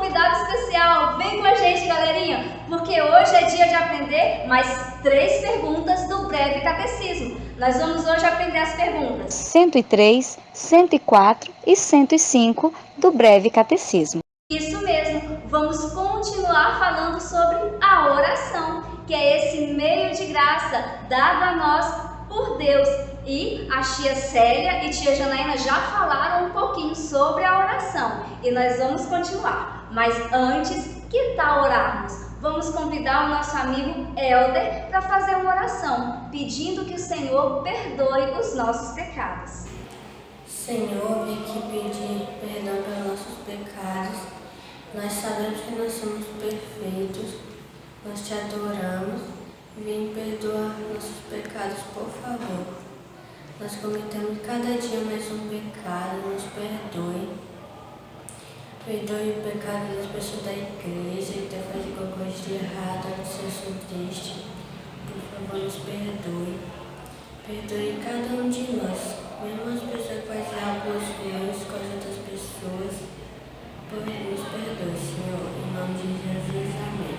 convidado especial. Vem com a gente, galerinha, porque hoje é dia de aprender mais 3 perguntas do breve catecismo. Nós vamos hoje aprender as perguntas 103, 104 e 105 do breve catecismo. Isso mesmo, vamos continuar falando sobre a oração, que é esse meio de graça dado a nós por Deus. E a tia Célia e tia Janaína já falaram um pouquinho sobre a oração e nós vamos continuar. Mas antes, que tal orarmos? Vamos convidar o nosso amigo Helder para fazer uma oração, pedindo que o Senhor perdoe os nossos pecados. Senhor, vem aqui pedir perdão pelos nossos pecados. Nós sabemos que nós somos perfeitos, nós te adoramos. Vem perdoar nossos pecados, por favor. Nós cometemos cada dia mais um pecado, nos perdoe. Perdoe o pecado das pessoas da igreja que tem feito alguma coisa de errado, não seja triste. Por favor, nos perdoe. Perdoe cada um de nós, mesmo as pessoas que fazem algo ruins com as outras pessoas. Por favor, nos perdoe, Senhor, em nome de Jesus, amém.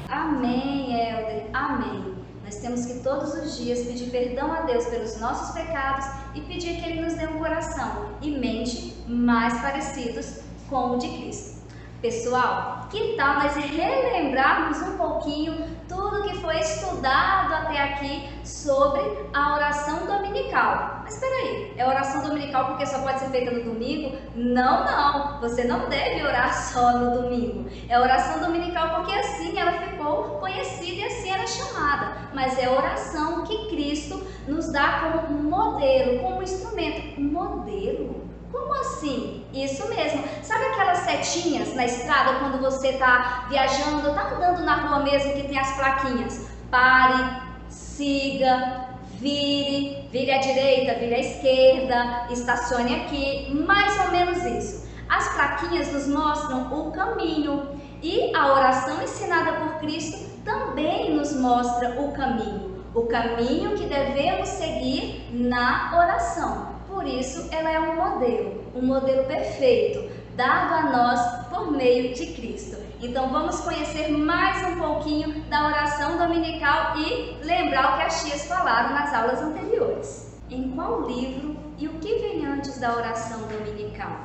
Amém, Helder, amém. Nós temos que todos os dias pedir perdão a Deus pelos nossos pecados e pedir que Ele nos dê um coração e mente mais parecidos com o de Cristo. Pessoal, que tal nós relembrarmos um pouquinho tudo que foi estudado até aqui sobre a oração dominical? Mas espera aí, é oração dominical porque só pode ser feita no domingo? Não, você não deve orar só no domingo. É oração dominical porque assim ela ficou conhecida e assim ela é chamada. Mas é oração que Cristo nos dá como modelo, como instrumento. Modelo? Como assim? Isso mesmo. Sabe aquelas setinhas na estrada quando você está viajando, está andando na rua mesmo que tem as plaquinhas? Pare, siga, vire à direita, vire à esquerda, estacione aqui, mais ou menos isso. As plaquinhas nos mostram o caminho e a oração ensinada por Cristo também nos mostra o caminho que devemos seguir na oração. Por isso, ela é um modelo perfeito, dado a nós por meio de Cristo. Então, vamos conhecer mais um pouquinho da oração dominical e lembrar o que as tias falaram nas aulas anteriores. Em qual livro e o que vem antes da oração dominical?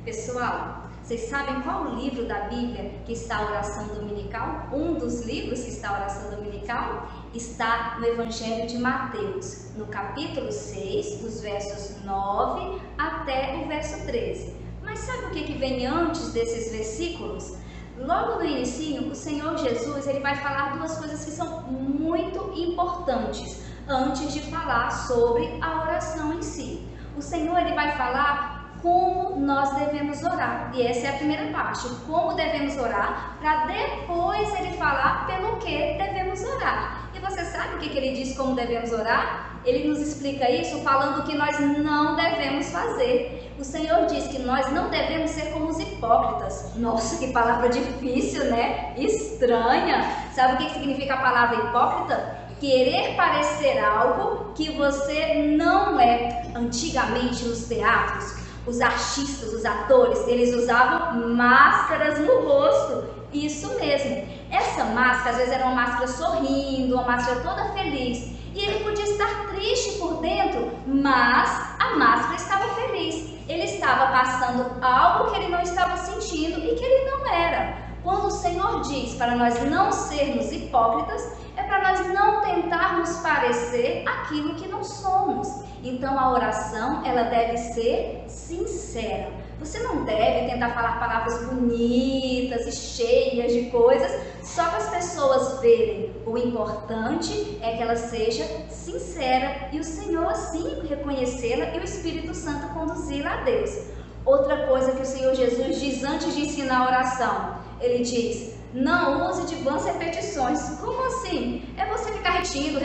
Pessoal, vocês sabem qual livro da Bíblia que está a oração dominical? Um dos livros que está a oração dominical está no Evangelho de Mateus, no capítulo 6, dos versos 9 até o verso 13. Mas sabe o que vem antes desses versículos? Logo no início, o Senhor Jesus ele vai falar 2 coisas que são muito importantes antes de falar sobre a oração em si. O Senhor ele vai falar como nós devemos orar. E essa é a primeira parte, como devemos orar, para depois ele falar pelo que devemos orar. E você sabe o que ele diz como devemos orar? Ele nos explica isso falando o que nós não devemos fazer. O Senhor diz que nós não devemos ser como os hipócritas. Nossa, que palavra difícil, né? Estranha. Sabe o que significa a palavra hipócrita? Querer parecer algo que você não é. Antigamente nos teatros, os artistas, os atores, eles usavam máscaras no rosto. Isso mesmo. Essa máscara, às vezes, era uma máscara sorrindo, uma máscara toda feliz. E ele podia estar triste por dentro, mas a máscara estava feliz. Ele estava passando algo que ele não estava sentindo e que ele não era. Quando o Senhor diz para nós não sermos hipócritas, é para nós não tentarmos parecer aquilo que não somos. Então a oração, ela deve ser sincera. Você não deve tentar falar palavras bonitas e cheias de coisas só para as pessoas verem. O importante é que ela seja sincera e o Senhor assim reconhecê-la e o Espírito Santo conduzi-la a Deus. Outra coisa que o Senhor Jesus diz antes de ensinar a oração, ele diz: não use de vãs repetições. Como assim? É você ficar repetindo,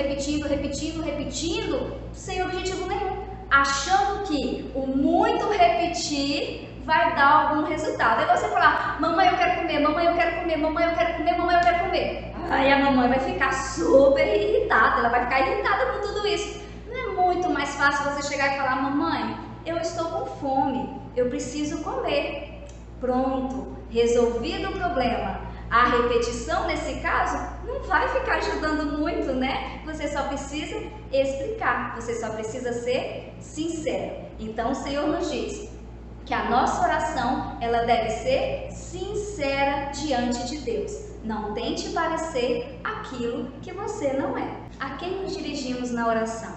sem objetivo nenhum, achando que o muito repetir vai dar algum resultado. É você falar: mamãe, eu quero comer, mamãe, eu quero comer, mamãe, eu quero comer, mamãe, eu quero comer. Aí a mamãe vai ficar super irritada, ela vai ficar irritada com tudo isso. Não é muito mais fácil você chegar e falar: mamãe, eu estou com fome, eu preciso comer. pronto, resolvido o problema. A repetição, nesse caso, não vai ficar ajudando muito, né? Você só precisa explicar, você só precisa ser sincero. Então o Senhor nos diz que a nossa oração, ela deve ser sincera diante de Deus. Não tente parecer aquilo que você não é. A quem nos dirigimos na oração?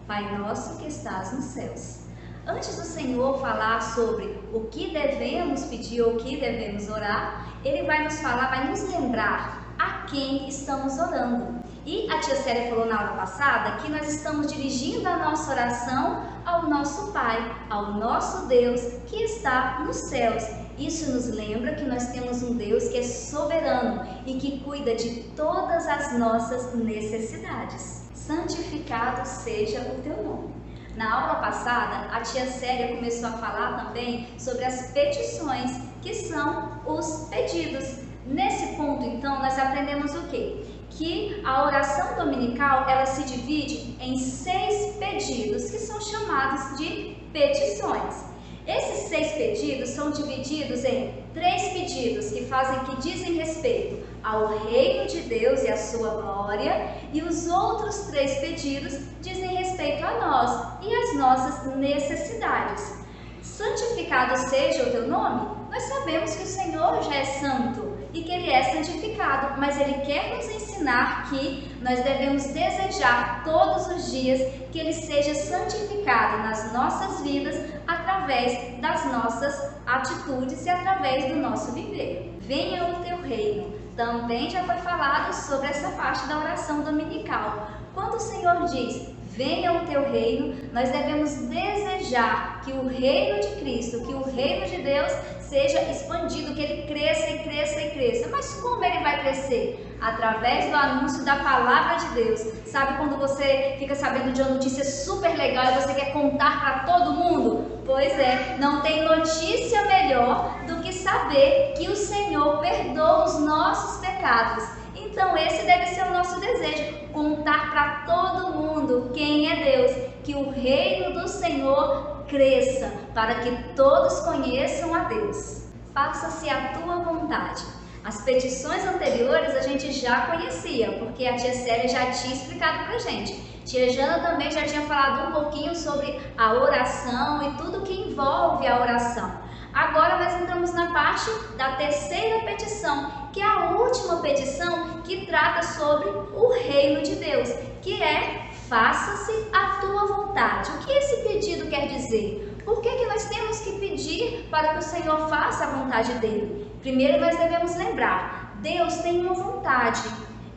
Pai nosso que estás nos céus. Antes do Senhor falar sobre o que devemos pedir ou o que devemos orar, Ele vai nos falar, vai nos lembrar a quem estamos orando. E a tia Célia falou na aula passada que nós estamos dirigindo a nossa oração ao nosso Pai, ao nosso Deus que está nos céus. Isso nos lembra que nós temos um Deus que é soberano e que cuida de todas as nossas necessidades. Santificado seja o teu nome. Na aula passada, a tia Célia começou a falar também sobre as petições, que são os pedidos. Nesse ponto, então, nós aprendemos o quê? Que a oração dominical, ela se divide em 6 pedidos, que são chamados de petições. Esses 6 pedidos são divididos em 3 pedidos que dizem respeito ao reino de Deus e à sua glória, e os outros 3 pedidos dizem respeito a nós e às nossas necessidades. Santificado seja o teu nome. Nós sabemos que o Senhor já é santo e que Ele é santificado, mas Ele quer nos ensinar que nós devemos desejar todos os dias que Ele seja santificado nas nossas vidas através das nossas atitudes e através do nosso viver. Venha o teu reino. Também já foi falado sobre essa parte da oração dominical. Quando o Senhor diz, venha o teu reino, nós devemos desejar que o reino de Cristo, que o reino de Deus seja expandido, que ele cresça e cresça e cresça. Mas como ele vai crescer? Através do anúncio da palavra de Deus. Sabe quando você fica sabendo de uma notícia super legal e você quer contar para todo mundo? Pois é, não tem notícia melhor do que saber que o Senhor perdoa os nossos pecados. Então esse deve ser o nosso desejo, contar para todo mundo quem é Deus, que o reino do Senhor cresça, para que todos conheçam a Deus. Faça-se a tua vontade. As petições anteriores a gente já conhecia, porque a tia Célia já tinha explicado pra gente. Tia Jana também já tinha falado um pouquinho sobre a oração e tudo que envolve a oração. Agora nós entramos na parte da terceira petição, que é a última petição que trata sobre o reino de Deus, que é faça-se a tua vontade. O que esse pedido quer dizer? Por que nós temos que pedir para que o Senhor faça a vontade dele? Primeiro nós devemos lembrar, Deus tem uma vontade,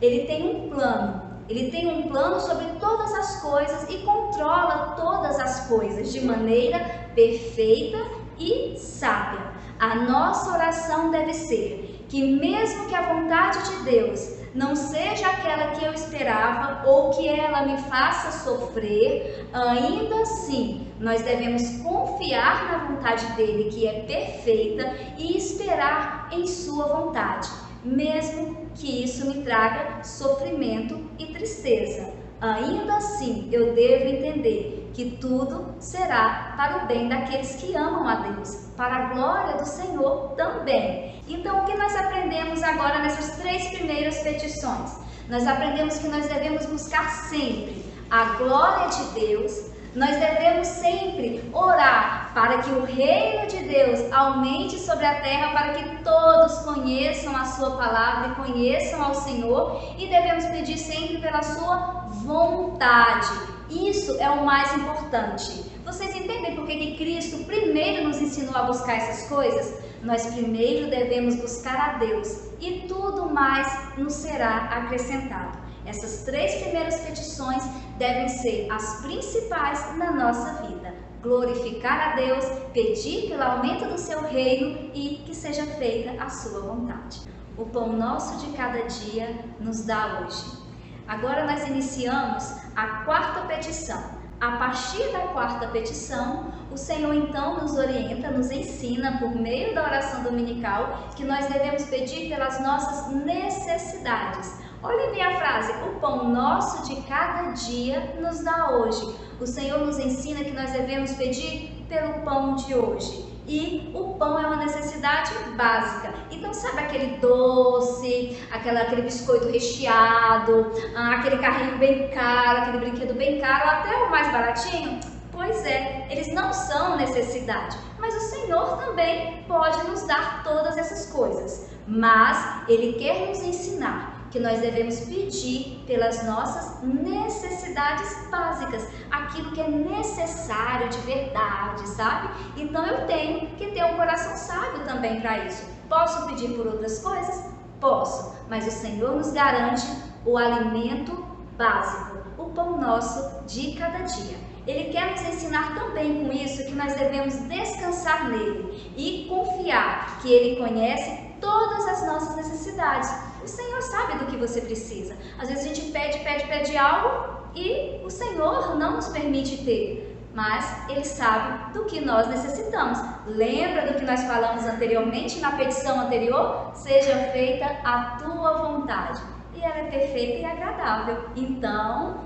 Ele tem um plano. Ele tem um plano sobre todas as coisas e controla todas as coisas de maneira perfeita e sábia. A nossa oração deve ser que mesmo que a vontade de Deus não seja aquela que eu esperava ou que ela me faça sofrer, ainda assim nós devemos confiar na vontade dele, que é perfeita, e esperar em sua vontade, mesmo que isso me traga sofrimento e tristeza. Ainda assim, eu devo entender que tudo será para o bem daqueles que amam a Deus, para a glória do Senhor também. Então, o que nós aprendemos agora nessas 3 primeiras petições? Nós aprendemos que nós devemos buscar sempre a glória de Deus. Nós devemos sempre orar para que o reino de Deus aumente sobre a terra, para que todos conheçam a sua palavra e conheçam ao Senhor, e devemos pedir sempre pela sua vontade. Isso é o mais importante. Vocês entendem por que Cristo primeiro nos ensinou a buscar essas coisas? Nós primeiro devemos buscar a Deus e tudo mais nos será acrescentado. Essas 3 primeiras petições devem ser as principais na nossa vida. Glorificar a Deus, pedir pelo aumento do seu reino e que seja feita a sua vontade. O pão nosso de cada dia nos dá hoje. Agora nós iniciamos a 4ª petição. A partir da 4ª petição, o Senhor então nos orienta, nos ensina por meio da oração dominical que nós devemos pedir pelas nossas necessidades. Olhem bem a frase, o pão nosso de cada dia nos dá hoje. O Senhor nos ensina que nós devemos pedir pelo pão de hoje. E o pão é uma necessidade básica. Então, sabe aquele doce, aquele biscoito recheado, aquele carrinho bem caro, aquele brinquedo bem caro, até o mais baratinho? Pois é, eles não são necessidade, mas o Senhor também pode nos dar todas essas coisas. Mas Ele quer nos ensinar que nós devemos pedir pelas nossas necessidades básicas, aquilo que é necessário de verdade, sabe? Então eu tenho que ter um coração sábio também para isso. Posso pedir por outras coisas? Posso, mas o Senhor nos garante o alimento básico, o pão nosso de cada dia. Ele quer nos ensinar também com isso que nós devemos descansar nele e confiar que Ele conhece todas as nossas necessidades. O Senhor sabe do que você precisa. Às vezes a gente pede algo e o Senhor não nos permite ter, mas Ele sabe do que nós necessitamos. Lembra do que nós falamos anteriormente na petição anterior? Seja feita a tua vontade. E ela é perfeita e agradável. Então,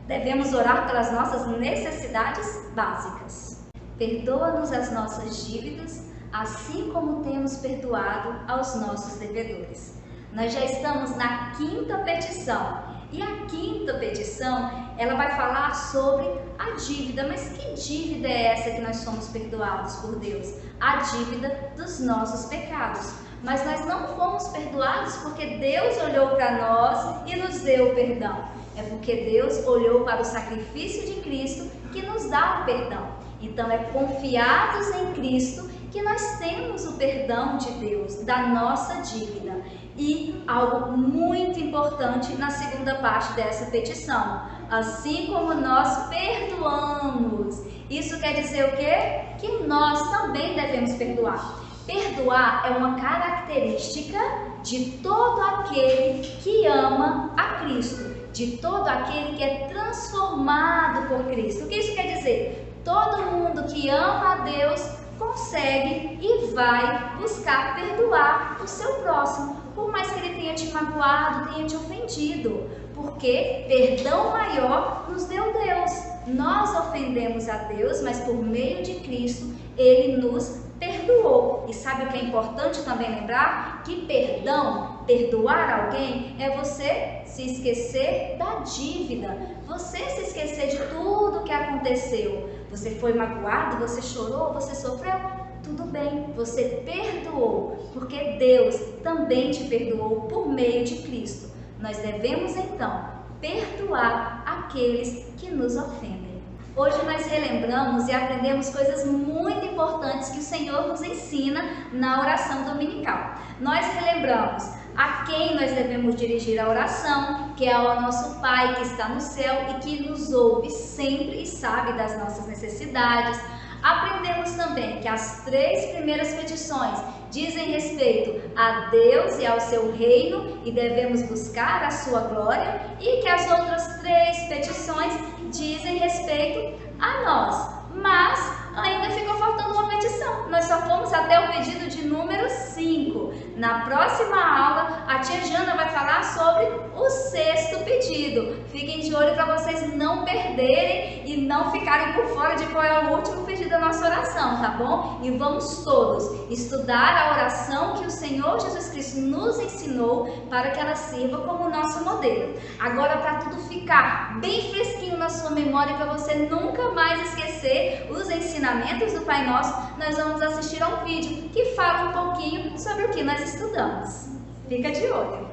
devemos orar pelas nossas necessidades básicas. Perdoa-nos as nossas dívidas, assim como temos perdoado aos nossos devedores. Nós já estamos na quinta petição. E a quinta petição, ela vai falar sobre a dívida. Mas que dívida é essa que nós somos perdoados por Deus? A dívida dos nossos pecados. Mas nós não fomos perdoados porque Deus olhou para nós e nos deu o perdão. É porque Deus olhou para o sacrifício de Cristo que nos dá o perdão. Então é confiados em Cristo que nós temos o perdão de Deus, da nossa dívida. E algo muito importante na segunda parte dessa petição, assim como nós perdoamos. Isso quer dizer o quê? Que nós também devemos perdoar. Perdoar é uma característica de todo aquele que ama a Cristo, de todo aquele que é transformado por Cristo. O que isso quer dizer? Todo mundo que ama a Deus consegue e vai buscar perdoar o seu próximo, por mais que ele tenha te magoado, tenha te ofendido, porque perdão maior nos deu Deus. Nós ofendemos a Deus, mas por meio de Cristo, Ele nos perdoou. E sabe o que é importante também lembrar? Que perdão, perdoar alguém, é você se esquecer da dívida, você se esquecer de tudo que aconteceu. Você foi magoado, você chorou, você sofreu? Tudo bem, você perdoou, porque Deus também te perdoou por meio de Cristo. Nós devemos então perdoar aqueles que nos ofendem. Hoje nós relembramos e aprendemos coisas muito importantes que o Senhor nos ensina na oração dominical. Nós relembramos a quem nós devemos dirigir a oração, que é ao nosso Pai que está no céu e que nos ouve sempre e sabe das nossas necessidades. Aprendemos também que as 3 primeiras petições dizem respeito a Deus e ao seu reino e devemos buscar a sua glória, e que as outras 3 petições dizem respeito a nós. Mas ainda ficou faltando uma petição. Nós só fomos até o pedido de número 5. Na próxima aula, a tia Jana vai falar sobre o 6º pedido. Fiquem de olho para vocês não perderem e não ficarem por fora de qual é o último pedido da nossa oração, tá bom? E vamos todos estudar a oração que o Senhor Jesus Cristo nos ensinou para que ela sirva como nosso modelo. Agora, para tudo ficar bem fresquinho na sua memória, para você nunca mais esquecer os ensinamentos do Pai Nosso, nós vamos assistir a um vídeo que fala um pouquinho sobre o que nós estudamos. Fica de olho!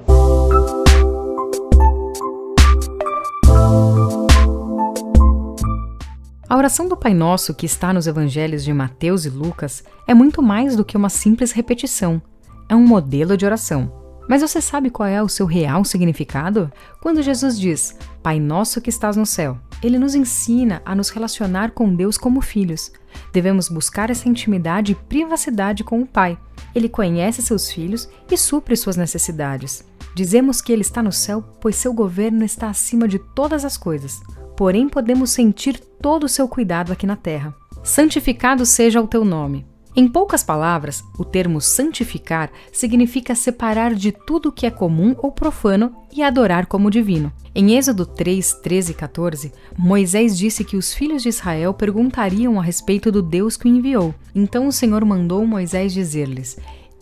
A oração do Pai Nosso, que está nos evangelhos de Mateus e Lucas, é muito mais do que uma simples repetição. É um modelo de oração. Mas você sabe qual é o seu real significado? Quando Jesus diz, Pai Nosso que estás no céu, Ele nos ensina a nos relacionar com Deus como filhos. Devemos buscar essa intimidade e privacidade com o Pai. Ele conhece seus filhos e supre suas necessidades. Dizemos que Ele está no céu, pois seu governo está acima de todas as coisas. Porém, podemos sentir todo o seu cuidado aqui na terra. Santificado seja o teu nome. Em poucas palavras, o termo santificar significa separar de tudo que é comum ou profano e adorar como divino. Em Êxodo 3, 13 e 14, Moisés disse que os filhos de Israel perguntariam a respeito do Deus que o enviou. Então o Senhor mandou Moisés dizer-lhes: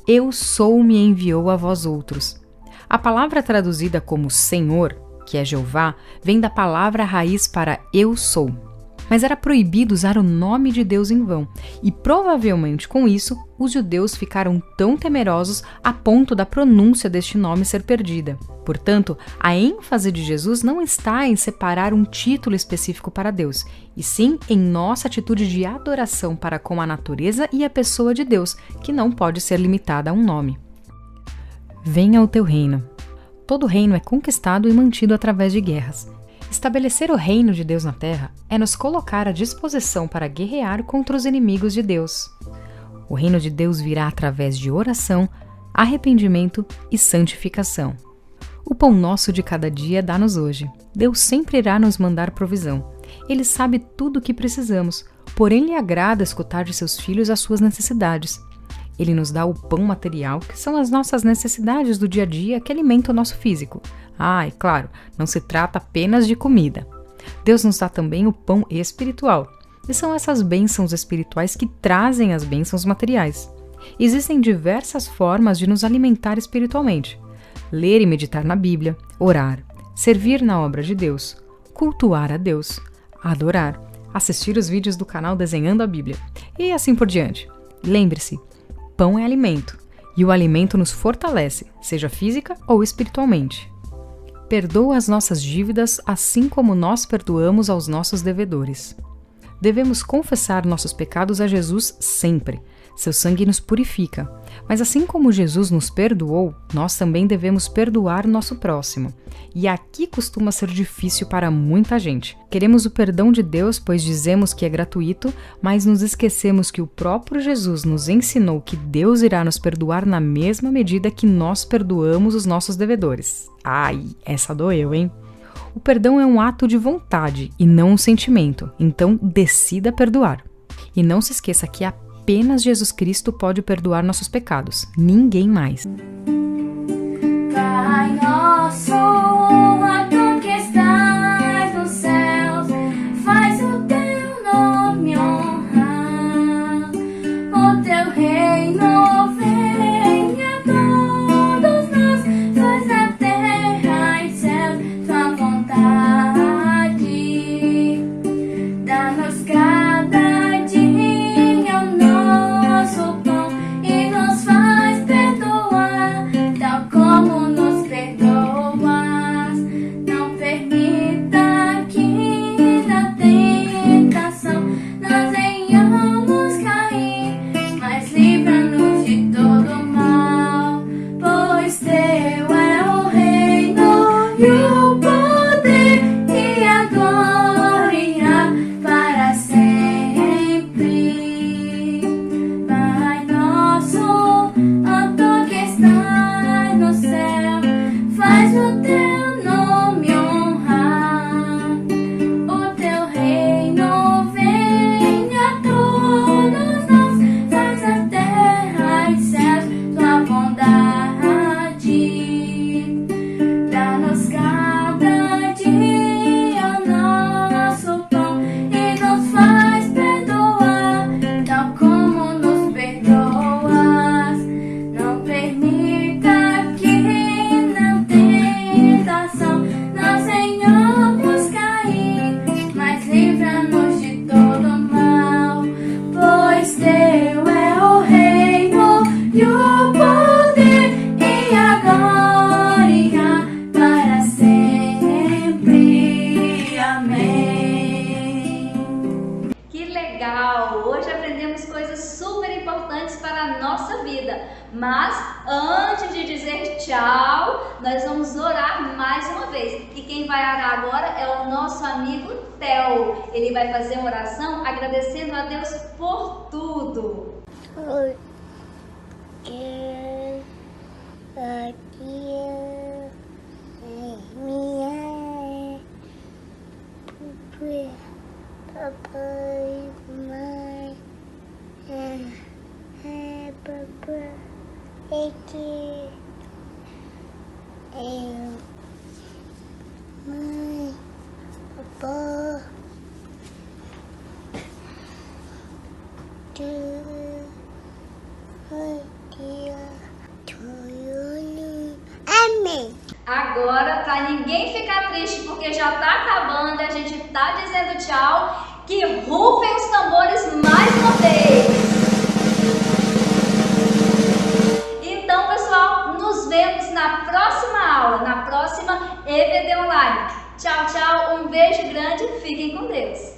Eu sou me enviou a vós outros. A palavra traduzida como Senhor, que é Jeová, vem da palavra raiz para eu sou. Mas era proibido usar o nome de Deus em vão, e provavelmente com isso, os judeus ficaram tão temerosos a ponto da pronúncia deste nome ser perdida. Portanto, a ênfase de Jesus não está em separar um título específico para Deus, e sim em nossa atitude de adoração para com a natureza e a pessoa de Deus, que não pode ser limitada a um nome. Venha o teu reino. Todo reino é conquistado e mantido através de guerras. Estabelecer o reino de Deus na terra é nos colocar à disposição para guerrear contra os inimigos de Deus. O reino de Deus virá através de oração, arrependimento e santificação. O pão nosso de cada dia dá-nos hoje. Deus sempre irá nos mandar provisão. Ele sabe tudo o que precisamos, porém lhe agrada escutar de seus filhos as suas necessidades. Ele nos dá o pão material, que são as nossas necessidades do dia a dia que alimentam o nosso físico. E claro, não se trata apenas de comida. Deus nos dá também o pão espiritual, e são essas bênçãos espirituais que trazem as bênçãos materiais. Existem diversas formas de nos alimentar espiritualmente: ler e meditar na Bíblia, orar, servir na obra de Deus, cultuar a Deus, adorar, assistir os vídeos do canal Desenhando a Bíblia, e assim por diante. Lembre-se, pão é alimento, e o alimento nos fortalece, seja física ou espiritualmente. Perdoa as nossas dívidas, assim como nós perdoamos aos nossos devedores. Devemos confessar nossos pecados a Jesus sempre. Seu sangue nos purifica. Mas assim como Jesus nos perdoou, nós também devemos perdoar nosso próximo. E aqui costuma ser difícil para muita gente. Queremos o perdão de Deus, pois dizemos que é gratuito, mas nos esquecemos que o próprio Jesus nos ensinou que Deus irá nos perdoar na mesma medida que nós perdoamos os nossos devedores. Essa doeu, hein? O perdão é um ato de vontade e não um sentimento, então decida perdoar. E não se esqueça que apenas Jesus Cristo pode perdoar nossos pecados, ninguém mais. Pai nosso, tu que estás nos céus, faz o teu nome honrar, o teu reino venha a todos nós, faz a terra e céus tua vontade, dá-nos cada dia o nosso pão e nos faz perdoar, tal como nos perdoas. Não permita que na tentação nós venhamos cair, mas livra-nos de todo mal, pois teu é o reino e o poder e a glória para sempre. Pai nosso, tu que estás no céu, faz o teu nome honrar, o teu reino venha a todos nós, faz a terra e céus tua bondade, dá-nos cada dia o nosso pão e nos faz perdoar, tal como nos perdoas. Não permita que na tentação nós venhamos cair, mas livra-nos de todo mal, pois teu é o reino e o poder e a glória para sempre. Amém. Que legal! Hoje aprendemos coisas super importantes para a nossa vida. Mas antes de dizer tchau, nós vamos orar mais uma vez. E quem vai orar agora é o nosso amigo Theo. Ele vai fazer uma oração agradecendo a Deus por tudo. Papai, mãe, papai, é que mãe, papai, amém. Agora, para ninguém ficar triste porque já tá acabando, a gente tá dizendo tchau, que rufem os tambores mais uma vez. Então, pessoal, nos vemos na próxima aula, na próxima EVD Online. Tchau, tchau, um beijo grande, fiquem com Deus.